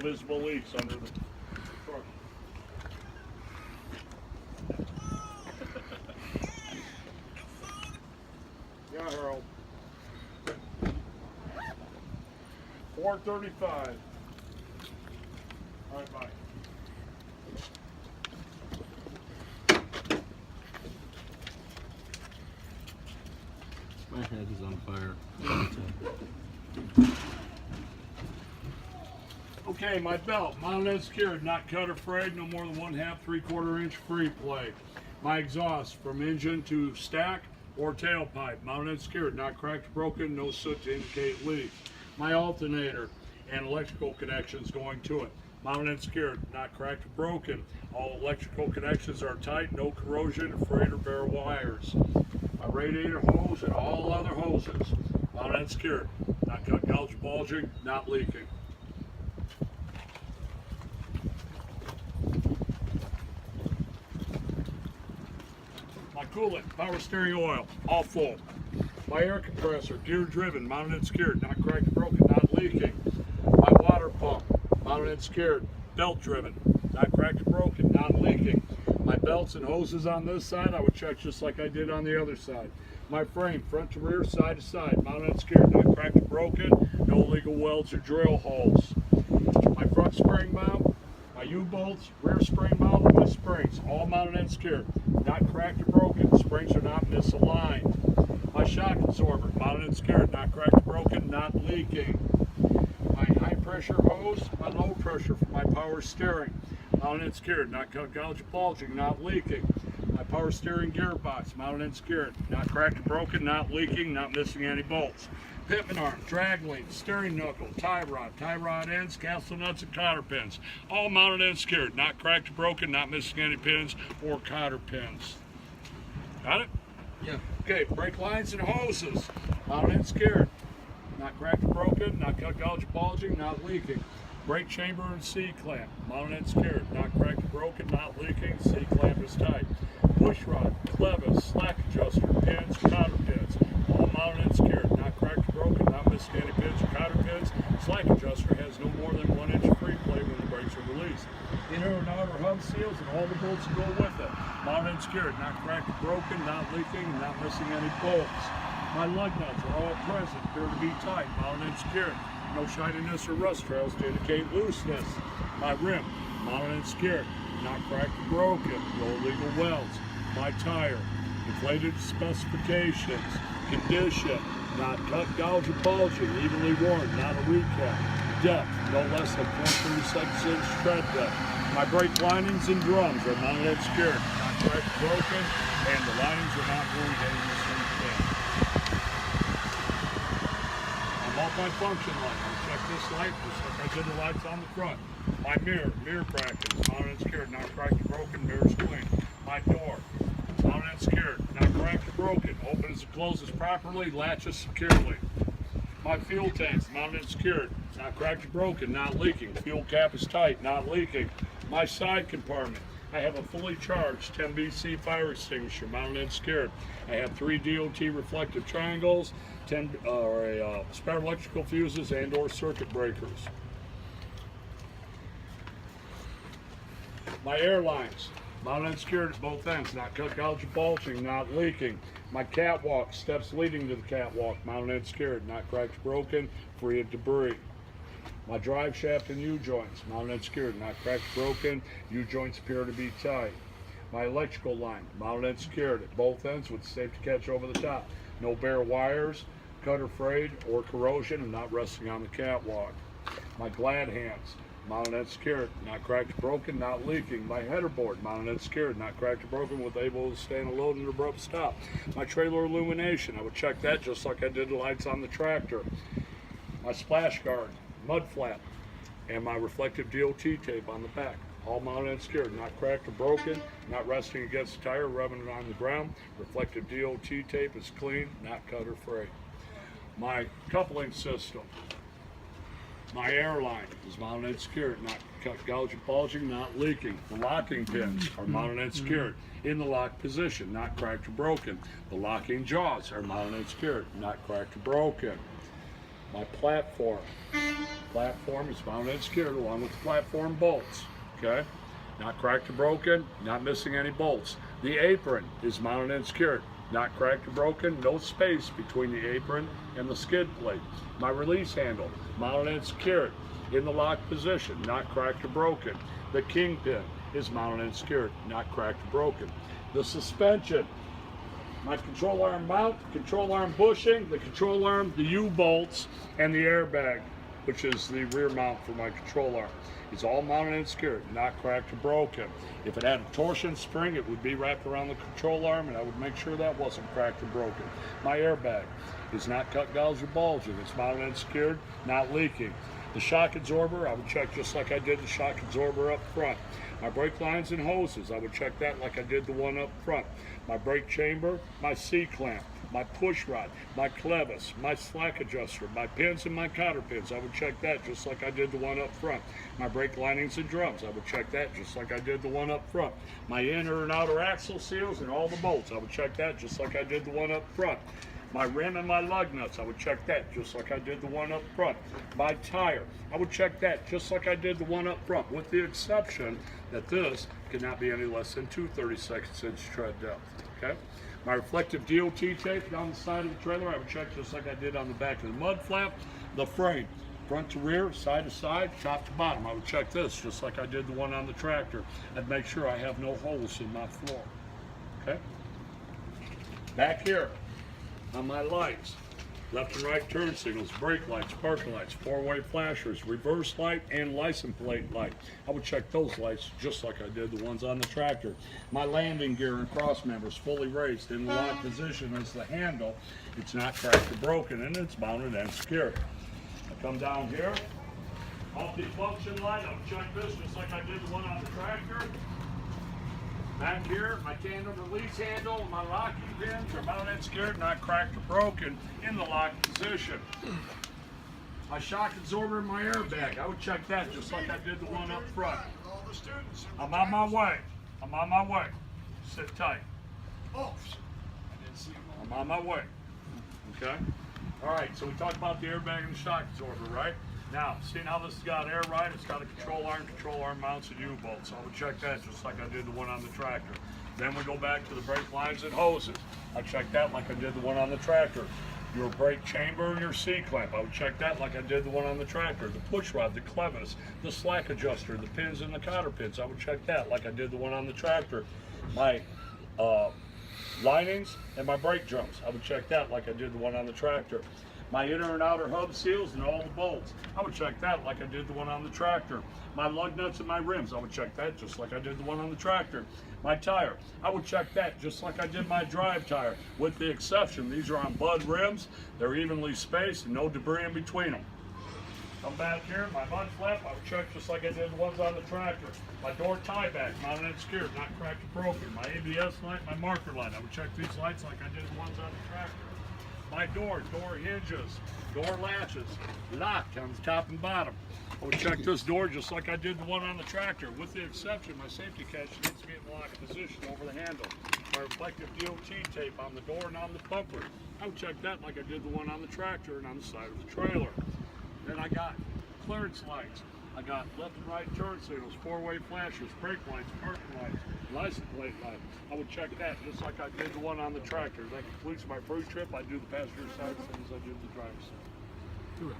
visible leaks under the truck. Yeah, Harold. 435. All right, bye. My head is on fire. Okay, my belt, mounted and secured, not cut or frayed, no more than 1/2, 3/4 inch free play. My exhaust from engine to stack or tailpipe, mounted and secured, not cracked or broken, no soot to indicate leak. My alternator and electrical connections going to it, mounted and secured, not cracked or broken. All electrical connections are tight, no corrosion, frayed or bare wires. My radiator hose and all other hoses, mounted and secured, not cut, gouge, bulging, not leaking. My coolant, power steering oil, all full. My air compressor, gear driven, mounted and secured, not cracked or broken, not leaking. My water pump, mounted and secured, belt driven, not cracked or broken, not leaking. My belts and hoses on this side, I would check just like I did on the other side. My frame, front to rear, side to side, mounted and secured, not cracked or broken, no illegal welds or drill holes. My front spring mount, my U-bolts, rear spring mount with springs, all mounted and secured, not cracked or broken, springs are not misaligned. My shock absorber, mounted and secured, not cracked or broken, not leaking. My high pressure hose, my low pressure for my power steering, mounted and secured, not cut, gouge, bulging, not leaking. My power steering gearbox, mounted and secured, not cracked or broken, not leaking, not missing any bolts. Pitman arm, drag link, steering knuckle, tie rod ends, castle nuts, and cotter pins. All mounted and secured, not cracked or broken, not missing any pins or cotter pins. Got it? Yeah. Okay, brake lines and hoses, mounted and secured, not cracked or broken, not cut, gouge, bulging, not leaking. Brake chamber and C-clamp, mounted and secured, not cracked or broken, not leaking, C-clamp is tight. Push rod, clevis, slack adjuster, pins, cotter pins, all mounted and secured, not cracked or broken, not missing any pins or cotter pins. Slack adjuster has no more than 1 inch free play when the brakes are released. Inner and outer hub seals and all the bolts that go with it, mounted and secured, not cracked or broken, not leaking, not missing any bolts. My lug nuts are all present, appear to be tight, mounted and secured. No shininess or rust trails to indicate looseness. My rim, mounted and secured, not cracked or broken, no illegal welds. My tire, inflated specifications, condition, not cut, gouge, or bulging, evenly worn, not a recap. Depth, no less than 0.36" tread depth. My brake linings and drums are mounted and secured, not cracked or broken, and the linings are not worn dangerously thin. Multi-function light. I'll check this light just like I did the lights on the front. My mirror brackets, mounted and secured, not cracked or broken, mirrors clean. My door, mounted and secured, not cracked or broken, opens and closes properly, latches securely. My fuel tanks, mounted and secured, not cracked or broken, not leaking. Fuel cap is tight, not leaking. My side compartment, I have a fully charged 10 BC fire extinguisher, mounted and secured. I have 3 DOT reflective triangles, 10 spare electrical fuses and or circuit breakers. My air lines, mounted and secured at both ends, not cut, gouge, or bulging, not leaking. My catwalk, steps leading to the catwalk, mounted and secured, not cracked or broken, free of debris. My drive shaft and U-joints, mounted and secured, not cracked or broken, U-joints appear to be tight. My electrical line, mounted and secured at both ends with safety catch over the top. No bare wires, cut or frayed, or corrosion, and not resting on the catwalk. My glad hands, mounted and secured, not cracked or broken, not leaking. My header board, mounted and secured, not cracked or broken, with able to stand a load and abrupt stop. My trailer illumination, I would check that just like I did the lights on the tractor. My splash guard, mud flap, and my reflective DOT tape on the back. All mounted and secured, not cracked or broken, not resting against the tire, rubbing it on the ground. Reflective DOT tape is clean, not cut or frayed. My coupling system, my airline is mounted and secured, not cut, gouge, or bulging, not leaking. The locking pins are mounted and secured in the lock position, not cracked or broken. The locking jaws are mounted and secured, not cracked or broken. My platform, platform is mounted and secured along with the platform bolts. Okay? Not cracked or broken, not missing any bolts. The apron is mounted and secured. Not cracked or broken, no space between the apron and the skid plate. My release handle, mounted and secured in the lock position, not cracked or broken. The kingpin is mounted and secured, not cracked or broken. The suspension, my control arm mount, control arm bushing, the control arm, the U-bolts, and the airbag, which is the rear mount for my control arm. It's all mounted and secured, not cracked or broken. If it had a torsion spring, it would be wrapped around the control arm, and I would make sure that wasn't cracked or broken. My airbag is not cut, gouged, or bulging. It's mounted and secured, not leaking. The shock absorber, I would check just like I did the shock absorber up front. My brake lines and hoses, I would check that like I did the one up front. My brake chamber, my C-clamp, my push rod, my clevis, my slack adjuster, my pins and my cotter pins, I would check that just like I did the one up front. My brake linings and drums, I would check that just like I did the one up front. My inner and outer axle seals and all the bolts, I would check that just like I did the one up front. My rim and my lug nuts, I would check that just like I did the one up front. My tire, I would check that just like I did the one up front, with the exception that this cannot be any less than 2 32/2 tread depth, okay? My reflective DOT tape down the side of the trailer, I would check just like I did on the back of the mud flap. The frame, front to rear, side to side, top to bottom, I would check this just like I did the one on the tractor. I'd make sure I have no holes in my floor, okay? Back here, on my lights, left and right turn signals, brake lights, parking lights, four-way flashers, reverse light, and license plate light. I would check those lights just like I did the ones on the tractor. My landing gear and cross members fully raised in the lock position as the handle. It's not cracked or broken, and it's mounted and secured. I come down here, multi-function light, I would check this just like I did the one on the tractor. Back here, my tandem release handle, my locking pins are mounted and secured, not cracked or broken, in the lock position. My shock absorber and my airbag, I would check that just like I did the one up front. I'm on my way. I'm on my way. Sit tight. I'm on my way. Okay? All right, so we talked about the airbag and the shock absorber, right? Now, seeing how this has got air right, it's got a control arm mounts and U-bolts. So I would check that just like I did the one on the tractor. Then we go back to the brake lines and hoses. I check that like I did the one on the tractor. Your brake chamber and your C-clamp, I would check that like I did the one on the tractor. The push rod, the clevis, the slack adjuster, the pins and the cotter pins, I would check that like I did the one on the tractor. My linings and my brake drums, I would check that like I did the one on the tractor. My inner and outer hub seals and all the bolts, I would check that like I did the one on the tractor. My lug nuts and my rims, I would check that just like I did the one on the tractor. My tire, I would check that just like I did my drive tire, with the exception these are on Bud rims, they're evenly spaced and no debris in between them. Come back here, my mud flap, I would check just like I did the ones on the tractor. My door tie back, mounted and secured, not cracked or broken. My ABS light, my marker light, I would check these lights like I did the ones on the tractor. My door hinges, door latches, locked on the top and bottom. I would check this door just like I did the one on the tractor, with the exception my safety catch needs to be in locked position over the handle. My reflective DOT tape on the door and on the bumper, I would check that like I did the one on the tractor and on the side of the trailer. Then I got clearance lights. I got left and right turn signals, four-way flashers, brake lights, parking lights, license plate light. I would check that just like I did the one on the tractor. That completes my first trip. I do the passenger side as soon as I do the driver's side.